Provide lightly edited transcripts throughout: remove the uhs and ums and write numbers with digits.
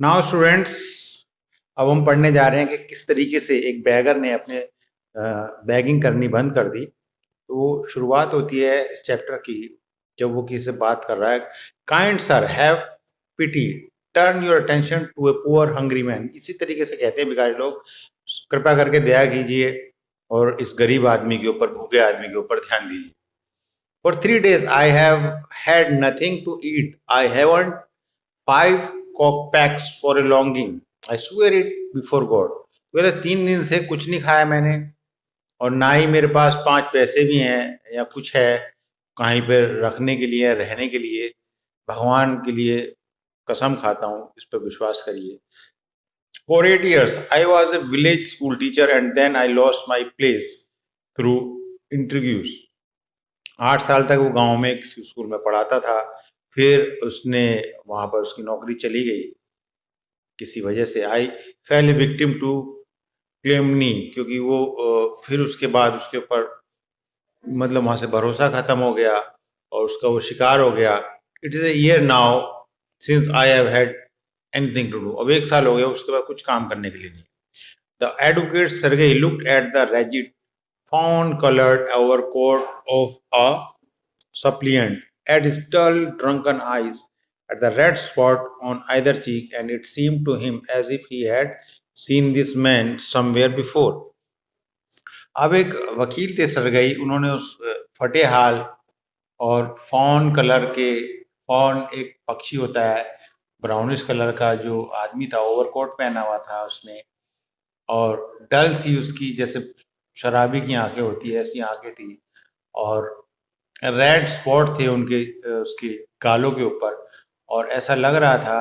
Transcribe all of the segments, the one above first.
Now students, अब हम पढ़ने जा रहे हैं कि किस तरीके से एक बैगर ने अपने बैगिंग करनी बंद कर दी। तो शुरुआत होती है इस चैप्टर की जब वो किसी से बात कर रहा है। Kind sir, have pity, turn your attention to a poor hungry man. इसी तरीके से कहते हैं भिखारी लोग, कृपया करके दया कीजिए और इस गरीब आदमी के ऊपर, भूखे आदमी के ऊपर ध्यान दीजिए। For 3 days I have had nothing to eat, I haven't 5 cock packs for a longing. I swear it before God. कहते 3 दिन से कुछ नहीं खाया मैंने और ना ही मेरे पास 5 पैसे भी हैं या कुछ है कहीं पर रखने के लिए, रहने के लिए। भगवान के लिए कसम खाता हूँ, इस पर विश्वास करिए। For 8 years, I was a village school teacher and then I lost my place through interviews. 8 साल तक वो गांव में किसी स्कूल में पढ़ाता था, फिर उसने वहां पर उसकी नौकरी चली गई किसी वजह से। आई फेल विक्टिम टू क्लेमनी, क्योंकि वो फिर उसके बाद उसके ऊपर मतलब वहां से भरोसा खत्म हो गया और उसका वो शिकार हो गया। It is a year now since I have had anything to do. अब 1 साल हो गया उसके बाद कुछ काम करने के लिए नहीं। The advocate Sergey looked at the rigid fawn-colored overcoat of a suppliant, at his dull, drunken eyes, at the red spot on either cheek, and it seemed to him as if he had seen this man somewhere before. अब एक वकील थे Sergei, उन्होंने उस फटे हाल और fawn colour के, fawn एक पक्षी होता है ब्राउनिश कलर का, जो आदमी था ओवरकोट पहना हुआ था उसने, और डल सी उसकी जैसे शराबी की आंखें होती है ऐसी आंखें थी, और रेड स्पॉट थे उनके उसके गालों के ऊपर, और ऐसा लग रहा था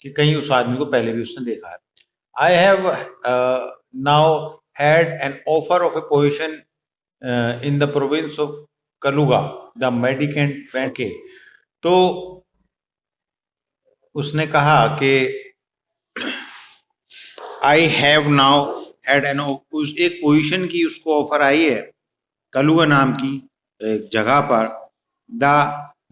कि कहीं उस आदमी को पहले भी उसने देखा है। I have now had an offer of a position in the province of Kaluga, the mendicant van के। तो उसने कहा कि I have now had an, उस एक पोजीशन की उसको ऑफर आई है कलुगा नाम की एक जगह पर। द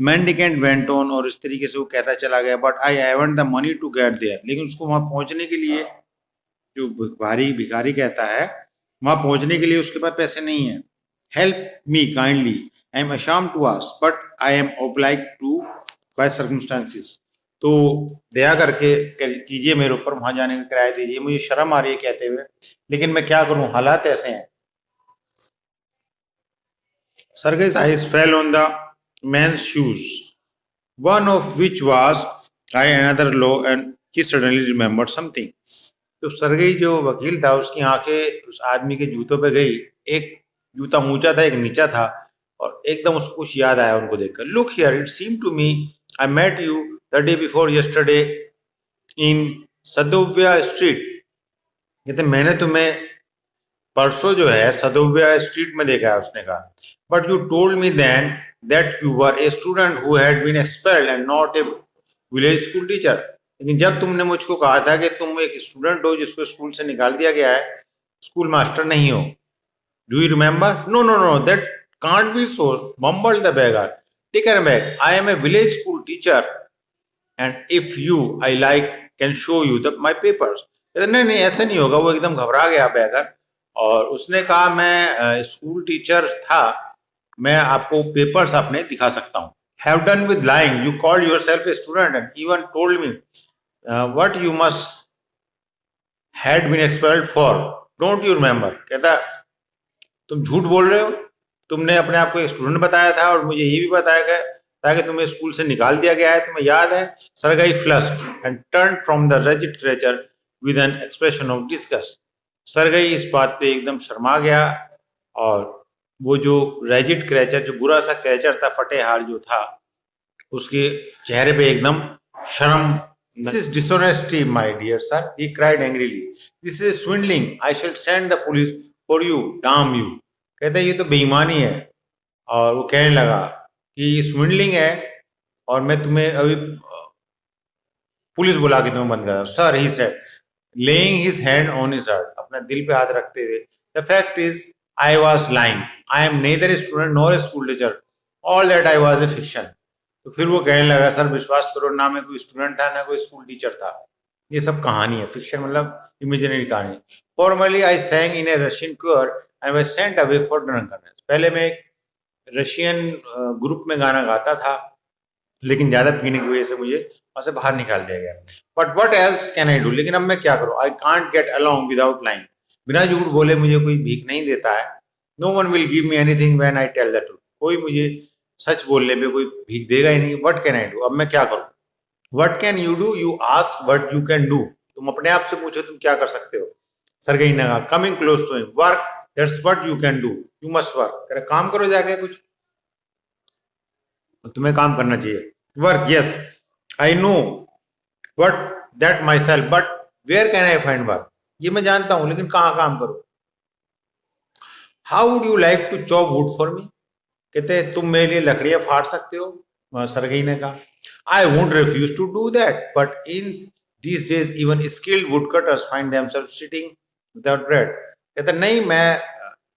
मेंडिकेंट वेंट ऑन, और इस तरीके से वो कहता चला गया, but I haven't the money to get there. लेकिन उसको वहां पहुंचने के लिए, जो भिखारी कहता है, वहां पहुंचने के लिए उसके पास पैसे नहीं है। Help me kindly, I am ashamed to ask but I am obliged to by circumstances. तो दया करके कीजिए, मेरे ऊपर वहां जाने का किराया दीजिए, मुझे शर्म आ रही है कहते हुए, लेकिन मैं क्या करूं, हालात ऐसे हैं। Sergei's eyes fell on the man's shoes, one of which was high, another low, and he suddenly remembered something. तो सरगई जो वकील था उसकी आंखें उस आदमी के जूतों पे गई। एक जूता ऊंचा था, एक नीचा था, और एकदम उसको कुछ याद आया उनको देखकर। Look here, it seem to me I met you the day before yesterday in Sadovaya street. कहते मैंने तुम्हें परसों जो है सदोव्या स्ट्रीट में देखा है, उसने कहा। But you told me then that you were a student who had been expelled and not a village school teacher. लेकिन जब तुमने मुझको कहा था कि तुम एक स्टूडेंट हो जिसको स्कूल से निकाल दिया गया है, स्कूल मास्टर नहीं हो। Do you remember? No no no, that can't be so, mumbled the beggar. Taken aback, I am a village school teacher and if you I like can show you my papers. नहीं नहीं, ऐसे नहीं होगा। वो एकदम घबरा गया bagger, और उसने कहा मैं स्कूल टीचर था, मैं आपको पेपर्स अपने दिखा सकता हूँ। Have done with lying. You called yourself a student and even told me what you must had been expelled for. Don't you remember? कहता तुम झूठ बोल रहे हो, तुमने अपने आप को एक स्टूडेंट बताया था और मुझे ये भी बताया गया था कि तुम्हें स्कूल से निकाल दिया गया है, तुम्हें याद है? Sergei flushed and turn from the rigid creature with an expression of disgust. Sergei इस बात पे एकदम शर्मा गया, और वो जो रेजिड क्रेचर, जो बुरा सा क्रेचर था, फटे हाल जो था, उसके चेहरे पे एकदम शर्म। This is dishonesty my dear sir, he cried angrily. This is swindling, I shall send the police for you, damn you. कहता है ये तो बेईमानी है, और वो कहने लगा कि ये स्विंडलिंग है और मैं तुम्हें अभी पुलिस बुला के तुम्हें बंद कर। Sir, he said laying his hand on his heart, अपने दिल पे हाथ रखते हुए, the fact is I was lying, I am neither a student nor a school teacher, all that I was a fiction. तो फिर वो कहने लगा, सर विश्वास करो, ना मैं कोई स्टूडेंट था ना कोई स्कूल टीचर था, ये सब कहानी है, फिक्शन मतलब इमेजिनरी कहानी। Formerly I sang in a Russian choir and was sent away for drunkenness. पहले मैं एक रशियन ग्रुप में गाना गाता था, लेकिन ज्यादा पीने की वजह से मुझे वहां से बाहर निकाल दिया गया। But what else can I do, लेकिन अब मैं क्या करूं? I can't get along without lying. बिना झूठ बोले मुझे कोई भीख नहीं देता है। No one will give me anything when I tell the truth. कोई मुझे सच बोलने पे कोई भीख देगा ही नहीं। वट कैन आई डू, अब मैं क्या करूं? What can you do, you ask what you can do. तुम अपने आप से पूछो तुम क्या कर सकते हो। सरगई ने कहा, coming close to him, work, that's what you can do, you must work. कह रहे काम करो जाके कुछ, तुम्हें काम करना चाहिए। Work, yes I know what that myself, but where can I find work. ये मैं जानता हूं, लेकिन कहाँ काम करूं? How would you like to chop wood for me. कहते हैं तुम मेरे लिए लकड़ियां फाड़ सकते हो। सरगई ने कहा, I won't refuse to do that, but in these days even skilled wood cutters find themselves sitting without bread. कहते नहीं, मैं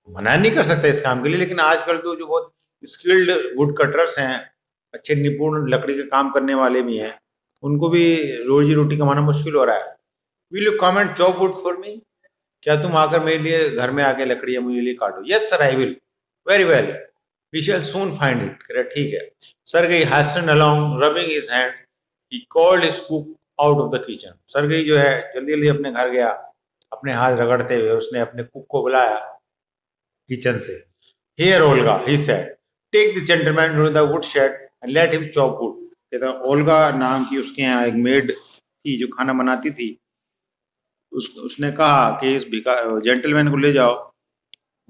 मना नहीं कर सकता इस काम के लिए, लेकिन आजकल तो जो बहुत स्किल्ड वुड कटर्स हैं, अच्छे निपुण लकड़ी के काम करने वाले भी हैं, उनको भी रोजी रोटी कमाना मुश्किल हो रहा है। Will you come and chop wood for मी, क्या तुम आकर मेरे लिए घर में आके लकड़ियां मुझे लिए काटो? Yes sir I will, very well, we shall soon find it. कह रहे ठीक है। Sergei hastened along rubbing his hand, he called his cook out of the kitchen। Sergei जो है जल्दी जल्दी अपने घर गया, अपने हाथ रगड़ते हुए उसने अपने कुक को बुलाया किचन से। Here Olga, he said, take the gentleman to the woodshed and let him chop wood। कहता ओल्गा नाम की उसके यहाँ एक मेड थी जो खाना बनाती थी। उसने कहा कि इस जेंटलमैन को ले जाओ,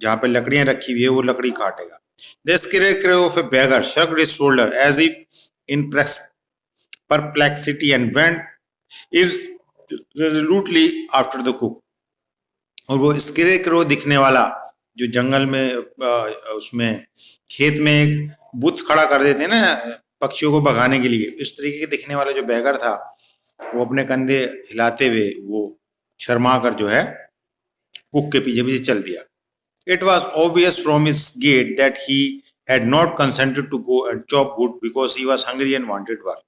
जहाँ पे लकड़ियां रखी हुई है वो लकड़ी काटेगा। The scarecrow of a beggar shrugged his shoulder as if in perplexity and went irresolutely after the cook। और वो स्केरेक्रो दिखने वाला जो जंगल में उसमें खेत में एक बुत खड़ा कर देते हैं ना पक्षियों को भगाने के लिए, इस तरीके के दिखने वाला जो बैगर था, वो अपने कंधे हिलाते हुए वो शर्मा कर जो है कुक के पीछे पीछे चल दिया। It was obvious from his gait that he had not consented to go and chop wood because he was hungry and wanted work।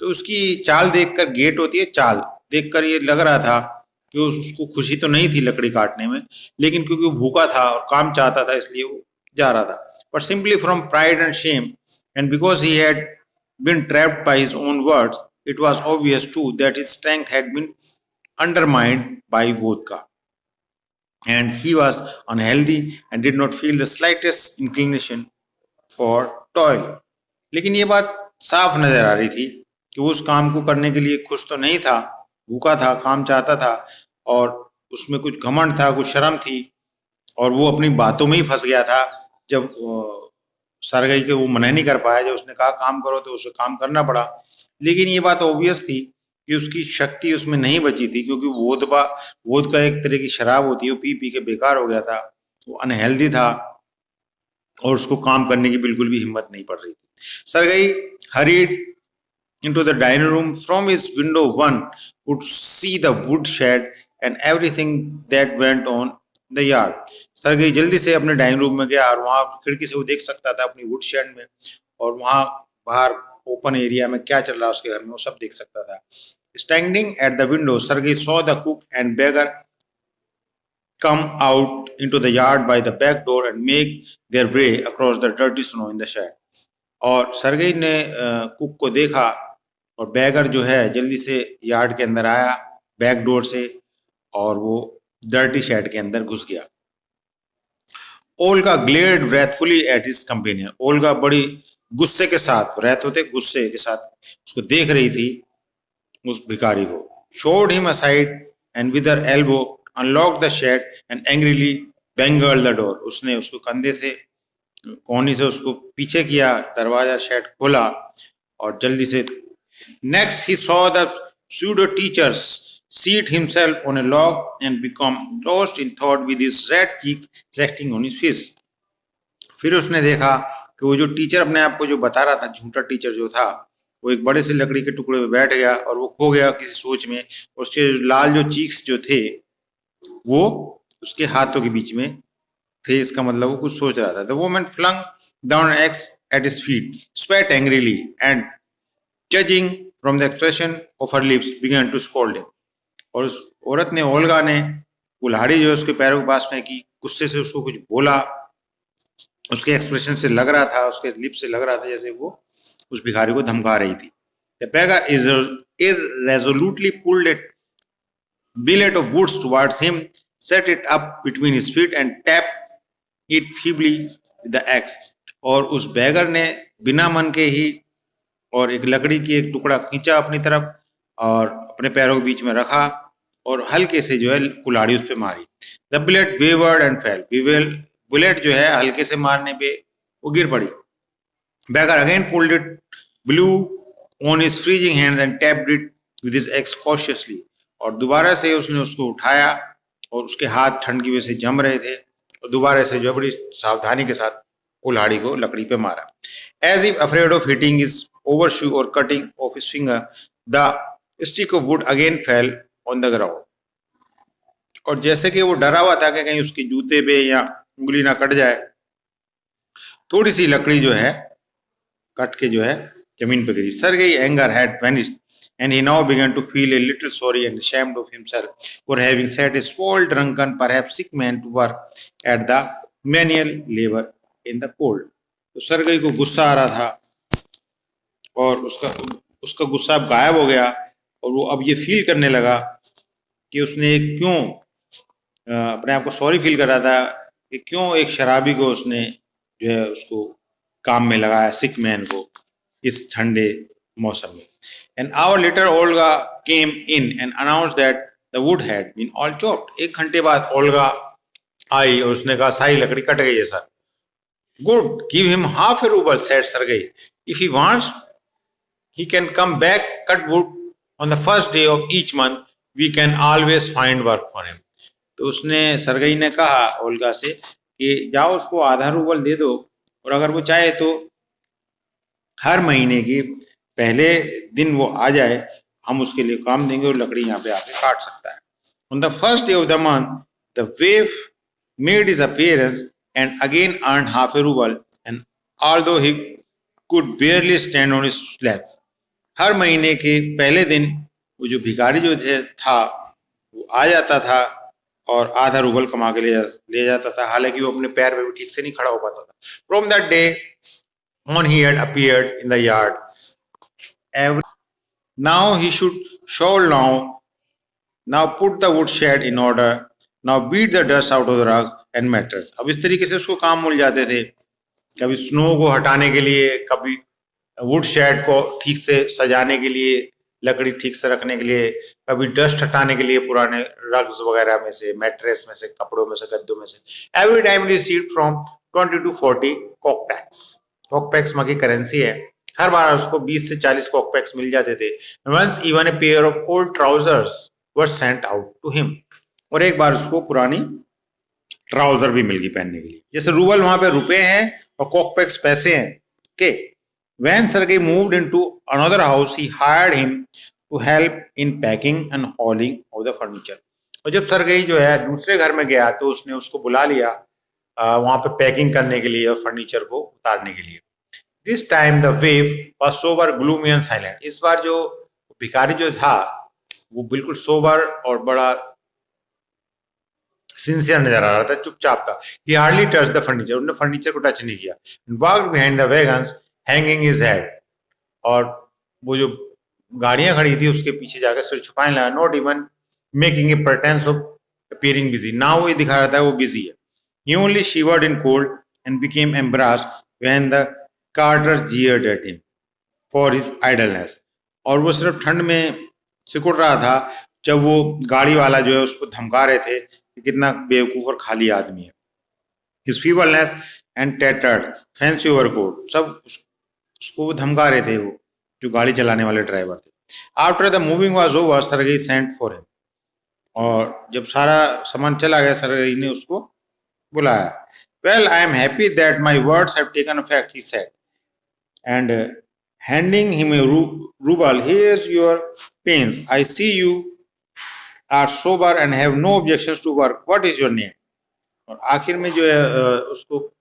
तो उसकी चाल देखकर, गेट होती है चाल, देखकर ये लग रहा था कि उसको खुशी तो नहीं थी लकड़ी काटने में, लेकिन क्योंकि वो भूखा था और काम चाहता था इसलिए वो जा रहा था। But simply from pride and shame and because he had been trapped by his own words, it was obvious too that his strength had been undermined by vodka and he was unhealthy and did not feel the slightest inclination for toil। लेकिन ये बात साफ नजर आ रही थी कि वो उस काम को करने के लिए खुश तो नहीं था, भूखा था, काम चाहता था और उसमें कुछ घमंड था, कुछ शर्म थी और वो अपनी बातों में ही फंस गया था। जब सरगई के वो मना नहीं कर पाया, जब उसने कहा काम करो तो उसे काम करना पड़ा। लेकिन ये बात ऑब्वियस थी कि उसकी शक्ति उसमें नहीं बची थी, क्योंकि वोदका एक तरह की शराब होती है, वो पी पी के बेकार हो गया था, वो अनहेल्दी था और उसको काम करने की बिल्कुल भी हिम्मत नहीं पड़ रही थी। Sergei hurried into the dining room. From his window one could see the woodshed and everything that went on the yard। Sergei जल्दी से अपने डाइनिंग रूम में गया और वहां खिड़की से वो देख सकता था अपनी वुडशेड में, और वहां बाहर ओपन एरिया में क्या चल रहा है उसके घर में वो सब देख सकता था। Standing at the window, Sergei saw the cook and beggar come out into the yard by the back door and make their way across the dirty snow in the shed। और सरगई ने cook को देखा और bagger जो है जल्दी से yard के अंदर आया बैक डोर से और वो डर्टी शेड के अंदर घुस गया। Olga glared wrathfully at his companion। Olga बड़ी गुस्से के साथ, wrath होते गुस्से के साथ, उसको देख रही थी उस भिखारी को। showed him aside and with her elbow unlocked the shed and angrily banged the door। उसने उसको कंधे से कोहनी से उसको पीछे किया, दरवाजा शेड खोला और जल्दी से। Next he saw the pseudo teachers seat himself on a log and become lost in thought with his red cheek resting on his face। फिर उसने देखा कि वो जो टीचर अपने आप को जो बता रहा था, झूठा टीचर जो था, वो एक बड़े से लकड़ी के टुकड़े में बैठ गया और वो खो गया किसी सोच में। उसके लाल जो चीक्स जो थे वो उसके हाथों के बीच में थे, इसका मतलब वो कुछ सोच रहा था। The woman flung down an axe at his feet, spat angrily and judging from the expression of her lips began to scold him। और उस औरत ने, ओल्गा ने, कुल्हाड़ी जो है उसके पैरों के पास फेंकी, गुस्से से उसको कुछ बोला। उसके एक्सप्रेशन से लग रहा था, उसके लिप से लग रहा था जैसे वो उस भिखारी को धमका रही थी। The beggar is irresolutely pulled a billet of wood towards him, set it up between his feet and tapped it feebly with the axe. और उस बैगर ने बिना मन के ही और एक लकड़ी की एक टुकड़ा खींचा अपनी तरफ और अपने पैरों के बीच में रखा और हल्के से जो है कुल्हाड़ी उस पर मारी। The bullet wayward and fell. Bullet जो है हल्के से मारने पे वो गिर पड़ी। Beggar again pulled it, blew on his freezing hands and tapped it with his axe cautiously. और दोबारा से उसने उसको उठाया और उसके हाथ ठंड की वजह से जम रहे थे और दोबारा से जो बड़ी सावधानी के साथ कुल्हाड़ी को लकड़ी पे मारा। As if afraid of hitting his overshoe or cutting off his finger, the stick of wood again fell on the ground. और जैसे कि वो डरा हुआ था कि कहीं उसके जूते पे या उंगली ना कट जाए, थोड़ी सी लकड़ी जो है कट के जो है जमीन पे गिरी। Sergei anger had vanished and he now began to feel a little sorry and ashamed of himself for having set a small drunken, perhaps sick man to work at the manual labor in the cold. तो Sergei को गुस्सा आ रहा था और उसका गुस्सा अब गायब हो गया और वो अब ये फील करने लगा कि उसने क्यों अपने आप को सॉरी फील कर रहा था कि क्यों एक शराबी को उसने जो है उसको काम में लगाया, सिक मैन को, इस ठंडे मौसम में। An hour later Olga came in and announce that the wood had been all chopped. 1 घंटे बाद ओल्गा आई और उसने कहा सारी लकड़ी कट गई है sir. Good, give him half A rouble, said Sergei, if he wants he can come back, cut wood on the first day of each month. We can always find work for him. तो उसने, Sergei ने कहा Olga से कि जाओ उसको आधा rouble दे दो और अगर वो चाहे तो हर महीने के पहले दिन वो आ जाए, हम उसके लिए काम देंगे और लकड़ी यहाँ पे आके काट सकता है। On the first day of the month, the waif made his appearance and again earned half a ruble, and although he could barely stand on his legs, हर महीने के पहले दिन वो जो भिखारी जो था वो आ जाता था और आधा रूबल कमा के ले जाता था, हालांकि वो अपने पैर पे भी ठीक से नहीं खड़ा हो पाता था। From that day on he had appeared in the yard every now he should shovel now put the wood shed in order, now beat the dust out of the rugs and matters। अब इस तरीके से उसको काम मिल जाते थे, कभी snow को हटाने के लिए, कभी वुड शेड को ठीक से सजाने के लिए, लकड़ी ठीक से रखने के लिए, कभी डस्ट हटाने के लिए पुराने रग्स वगैरह में से, मैट्रेस में से, कपड़ों में से, गद्दों में से। Every time received from 20 to 40 कॉकपैक्स। कॉकपैक्स वहाँ की करेंसी है। हर बार उसको 20 से 40 कॉकपैक्स मिल जाते थे। Once even a pair of old trousers were sent out to him. और एक बार उसको पुरानी ट्राउजर भी मिल गई पहनने के लिए। जैसे रूबल वहां पे रुपए हैं और कॉकपैक्स पैसे हैं। Okay, when Sergei moved into another house, he hired him to help in packing and hauling of the furniture। और जब सरगई जो है दूसरे घर में गया तो उसने उसको बुला लिया वहां पे पैकिंग करने के लिए और फर्नीचर को उतारने के लिए। This time the wave was sober, gloomy and silent. इस बार जो भिखारी जो था वो बिल्कुल सोबर और बड़ा सिंसियर नजर आ रहा था, चुपचाप था। ही हार्डली टच द फर्नीचर, उन्होंने फर्नीचर को टच नहीं किया। Walked behind the wagons hanging his head, और वो जो गाड़ियां खड़ी थी उसके पीछे जाकर सिर छुपाने लगा। Not even making a pretence of appearing busy, ना वो ये दिखा रहा था वो बिजी है। He only shivered in cold and became embarrassed when the carters jeered at him for his idleness. और वो सिर्फ ठंड में सिकुड़ रहा था जब वो गाड़ी वाला जो है उसको धमका रहे थे कि कितना बेवकूफ और खाली आदमी है। His feebleness and tattered fancy overcoat, सब उसको धमका रहे थे वो जो गाड़ी चलाने वाले ड्राइवर थे। After the moving was over, Sergei sent for him. और जब सारा सामान चला गया सरगई ने उसको बुलाया। Well, I am happy that my words have taken effect, he said, and handing him a rouble, here is your pence, I see you are sober and have no objections to work, what is your name. और आखिर में जो है उसको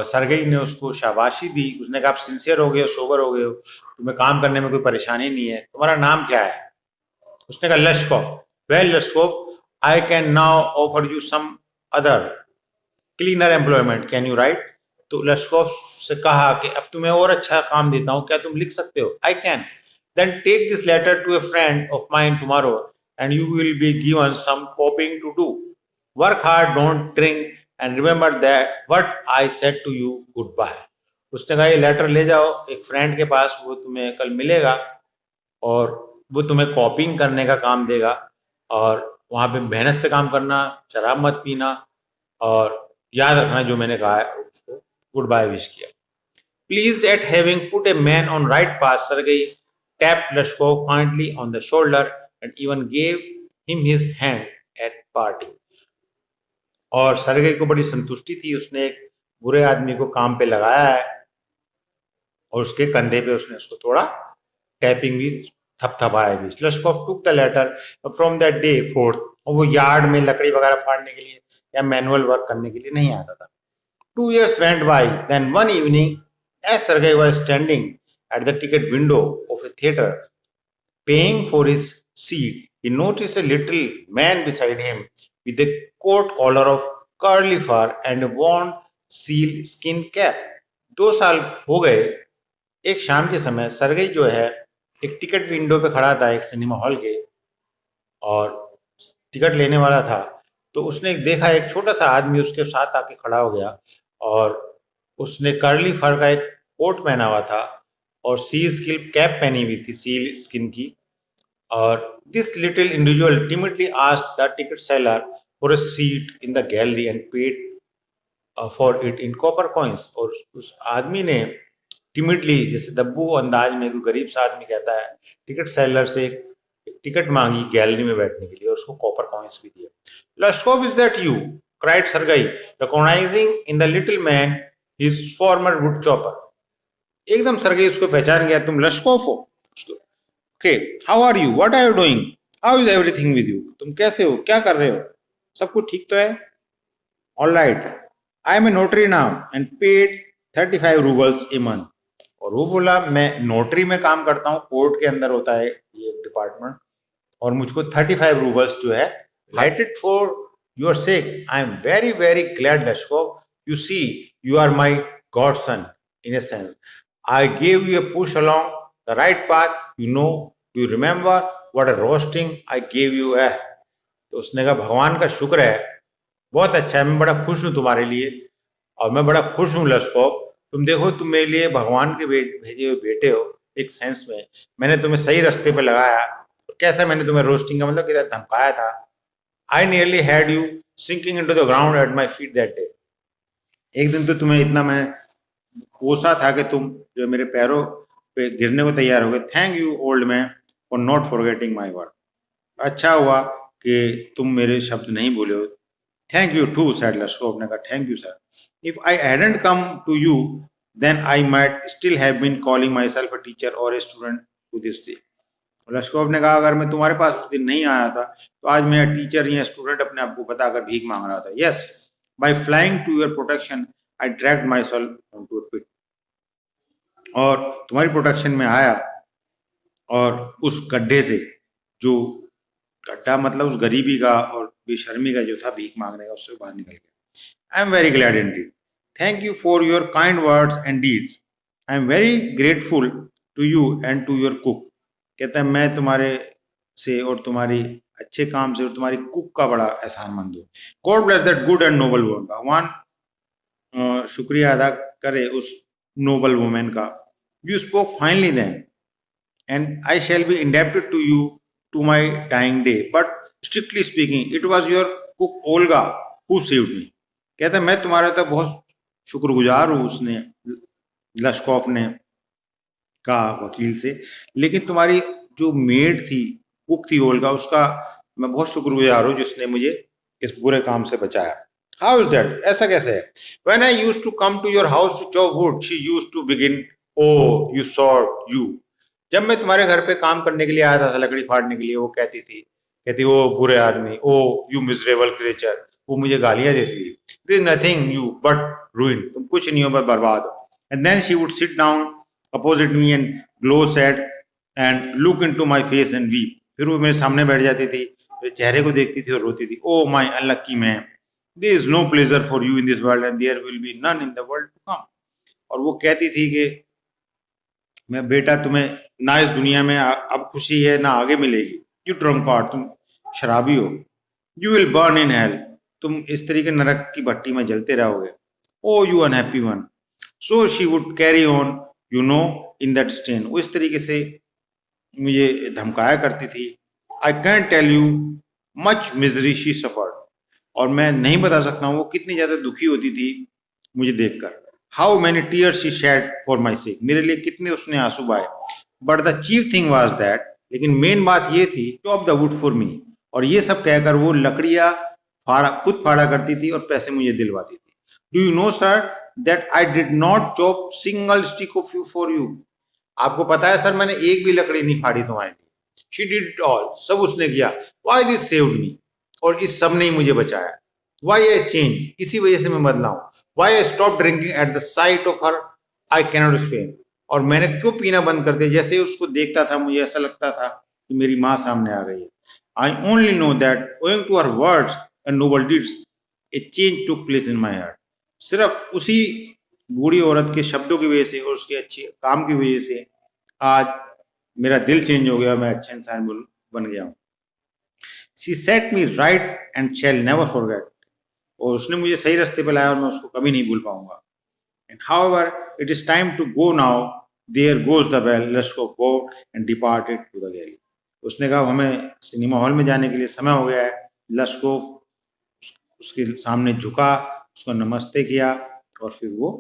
Sergei ने उसको शाबाशी दी। उसने कहा आप सिंसियर हो गए हो, सोबर हो गए हो, तुम्हें काम करने में कोई परेशानी नहीं है, तुम्हारा नाम क्या है। उसने कहा Lushkov, well Lushkov, I can now offer you some other cleaner employment, can you write? तो लश्कोव से कहा कि अब तुम्हें और अच्छा काम देता हूँ, क्या तुम लिख सकते हो? I can, then take this letter to a friend of mine tomorrow and you will be given some copying to do, work hard, don't drink and remember that what I said to you, good bye. उसने कहा ये letter ले जाओ एक friend के पास, वो तुम्हें कल मिलेगा और वो तुम्हें कॉपिंग करने का काम देगा, और वहाँ पे मेहनत से काम करना, शराब मत पीना, और याद रखना जो मैंने कहा है। उसको गुड बाय विश किया। Pleased at having put a man on right path, Sergei tapped Lushkov kindly on the shoulder and even gave him his hand at parting. और सरगेई को बड़ी संतुष्टि थी, उसने एक बुरे आदमी को काम पे लगाया है और उसके कंधे पे उसने उसको थोड़ा टैपिंग भी, थपथपाया भी। Lushkov took the letter from that day forth, और वो यार्ड में लकड़ी वगैरह फाड़ने के लिए या मैनुअल वर्क करने के लिए नहीं आता था। 2 years went by. Then one evening, as Sergei was standing at the ticket window of a theater, paying for his seat, he noticed a little man beside him with a coat collar of curly fur and a worn seal skin cap. 2 साल हो गए। एक शाम के समय Sergei जो है एक टिकट विंडो पे खड़ा था एक सिनेमा हॉल के, और टिकट लेने वाला था। तो उसने देखा एक छोटा सा आदमी उसके साथ आके खड़ा हो गया, और उसने कर्ली फर का एक कोट पहना हुआ था और सी स्किन कैप पहनी हुई थी सील स्किन की। और this little individual timidly asked the ticket seller for a seat in the gallery and paid for it in copper coins. और उस आदमी ने टिमिडली, जैसे दब्बू अंदाज में कोई गरीब सा आदमी कहता है, टिकट सेलर से एक टिकट मांगी गैलरी में बैठने के लिए, और उसको कॉपर कॉइन्स भी दिए। Lushkov, is that you? cried Sergei, recognizing in the little man his former wood chopper. एकदम सरगई उसको पहचान गया, तुम लश्कोव हो? Okay, how are you, what are you doing, how is everything with you? तुम कैसे हो, क्या कर रहे हो, सब कुछ ठीक तो है? All right, I am a notary now and paid 35 roubles a month. और वो बोला मैं नोटरी में काम करता हूँ, कोर्ट के अंदर होता है ये डिपार्टमेंट, और मुझको 35 रूबल्स जो है heighted for your sake. I am very, very glad, Lashkov. You see, you are my godson, in a sense. I gave you a push along the right path. You know, do you remember what a roasting I gave you? तो उसने कहा भगवान का शुक्र है, बहुत अच्छा है, मैं बड़ा खुश हूँ तुम्हारे लिए, और मैं बड़ा खुश हूँ लश्कोव, तुम देखो तुम मेरे लिए भगवान के भेजे हुए बेटे हो। एक सेंस में मैंने तुम्हें सही रास्ते पे लगाया। तो कैसा मैंने तुम्हें रोस्टिंग का मतलब किधर धमकाया था? I nearly had you sinking into the ground at my feet that day. एक दिन तो तुम्हें इतना मैं कोसा था कि तुम जो मेरे पैरों पे गिरने को तैयार हो गए। Thank you old man for not forgetting my word. अच्छा हुआ कि तुम मेरे शब्द नहीं भूले हो। Thank you too, said Lushkov ने कहा, thank you sir. If I hadn't come to you then I might still have been calling myself a teacher और a student to this day. Lushkov ने कहा अगर मैं तुम्हारे पास उस दिन नहीं आया था तो आज मैं टीचर या स्टूडेंट अपने आप को बताकर भीख मांग रहा था। Yes, by flying to your protection I dragged myself to a pit. और तुम्हारी प्रोटेक्शन में आया, और उस गड्ढे से, जो गड्ढा मतलब उस गरीबी का और बेशर्मी का जो था भीख मांगने का, उससे बाहर निकल गया। I am very glad indeed, thank you for your kind words and deeds, I am very grateful to you and to your cook. कहता है मैं तुम्हारे से और तुम्हारी अच्छे काम से और तुम्हारी कुक का बड़ा एहसानमंद हूँ। God bless that good and noble woman, भगवान शुक्रिया अदा करे उस नोबल वुमेन का। You spoke finally then and I shall be indebted to you to my dying day, but strictly speaking it was your cook Olga who saved me. कहता है मैं तुम्हारा तो बहुत शुक्रगुजार हूँ, उसने लश्कोव ने कहा वकील से, लेकिन तुम्हारी जो मेड थी, कुक थी ओल्गा, उसका मैं बहुत शुक्रगुजार हूँ जिसने मुझे इस बुरे काम से बचाया। हाउ इज दैट, ऐसा कैसे है? When I used to come to your house to chop wood she used to begin, oh you sot you. जब मैं तुम्हारे घर पे काम करने के लिए आया था लकड़ी फाड़ने के लिए, वो कहती ओ बुरे आदमी, ओ यू मिजरेबल क्रिएचर, वो मुझे गालियां देती थी। There is nothing you but ruin, तुम कुछ नहीं हो बस बर्बाद हो। And then she would sit down opposite me and glow sad and look into my face and weep. फिर वो मेरे सामने बैठ जाती थी, मेरे चेहरे को देखती थी और रोती थी, oh my unlucky man, there is no pleasure for you in this world and there will be none in the world to come. और वो कहती थी कि मैं बेटा तुम्हें ना इस दुनिया में अब खुशी है ना आगे मिलेगी, यू ड्रंकार्ड, तुम शराबी हो, you will burn in hell, तुम इस तरीके नरक की भट्टी में जलते रहोगे, oh you unhappy one. So she would carry on you know in that strain, वो इस तरीके से मुझे धमकाया करती थी। I can tell you much misery she suffered, और मैं नहीं बता सकता हूँ वो कितनी ज्यादा दुखी होती थी मुझे देखकर। How many tears she shed for my sake, मेरे लिए कितने उसने आंसू बहाए। But the chief thing was that, लेकिन मेन बात ये थी, chop the wood for me, और ये सब कहकर वो लकड़ियां खुद फाड़ा करती थी और पैसे मुझे दिलवाती थी। Do you know sir that I did not chop single stick of you for you, आपको पता है सर मैंने एक भी लकड़ी नहीं फाड़ी तुम्हारे लिए। शी डिड इट ऑल, सब उसने किया। वाई दिस सेव्ड मी, और इस सब ने ही मुझे बचाया। वाई आई चेंज, इसी वजह से मैं बदला हूँ। Why I stop drinking at the sight of her, I cannot explain, और मैंने क्यों पीना बंद कर दिया, जैसे ही उसको देखता था मुझे ऐसा लगता था कि मेरी माँ सामने आ गई है। I only know that owing to her words and noble deeds a change took place in my heart, सिर्फ उसी बूढ़ी औरत के शब्दों की वजह से और उसके अच्छे काम की वजह से आज मेरा दिल चेंज हो गया, मैं अच्छा इंसान बन गया हूँ। She said me right and shall never forget, और उसने मुझे सही रास्ते पे लाया और मैं उसको कभी नहीं भूल पाऊंगा। And however it is time to go now, there goes the bell, let's go and departed to the gallery. उसने कहा हमें सिनेमा हॉल में जाने के लिए समय हो गया है। लेट्स गो, उसके सामने झुका, उसको नमस्ते किया और फिर वो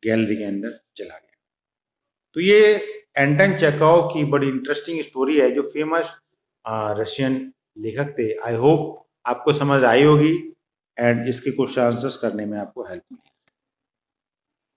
गैलरी के अंदर चला गया। तो ये एंटन चेखोव की बड़ी इंटरेस्टिंग स्टोरी है, जो फेमस रशियन लेखक थे। आई होप आपको समझ आई होगी एंड इसके क्वेश्चन आंसर्स करने में आपको हेल्प मिली।